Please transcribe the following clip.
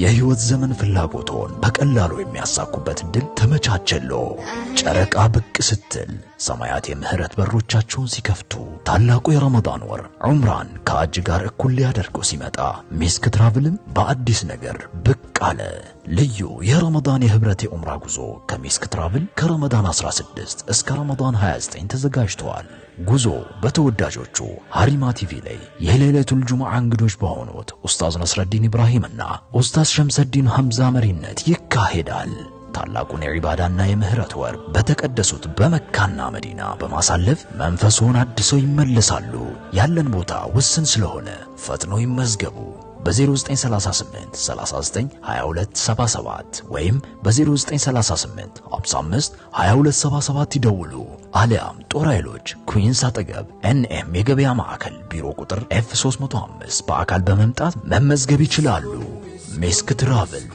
የህይወት ዘመን ፍላጎቶን በቀላሉ የሚያሳኩበት ድል ተመቻቸሎ። ጨረቃ ብቅ ስትል ሰማያት የምህረት በሮቻቸውን ሲከፍቱ ታላቁ የረመዳን ወር ዑምራን ከአጅ ጋር እኩል ሊያደርገው ሲመጣ ሚስክ ትራቭልም በአዲስ ነገር ብቅ አለ። ልዩ የረመዳን የህብረት የዑምራ ጉዞ ከሚስክ ትራቭል ከረመዳን 16 እስከ ረመዳን 29 ተዘጋጅቷል። ጉዞ በተወዳጆቹ ሀሪማ ቲቪ ላይ የሌሊቱል ጁሙዓ እንግዶች በሆኑት ኡስታዝ ነስረዲን ኢብራሂምና ኡስታዝ ሸምሰዲን ሐምዛ መሪነት ይካሄዳል። ታላቁን የዒባዳና የምህረት ወር በተቀደሱት በመካና መዲና በማሳለፍ መንፈሱን አድሰው ይመለሳሉ። ያለን ቦታ ውስን ስለሆነ ፈጥኖ ይመዝገቡ። በ0938 39 22 77 ወይም በ0938 55 22 77 ይደውሉ። አሊያም ጦር ኃይሎች ኩዊንስ አጠገብ ኤንኤም የገበያ ማዕከል ቢሮ ቁጥር F305 በአካል በመምጣት መመዝገብ ይችላሉ። ሚስክ ትራቭል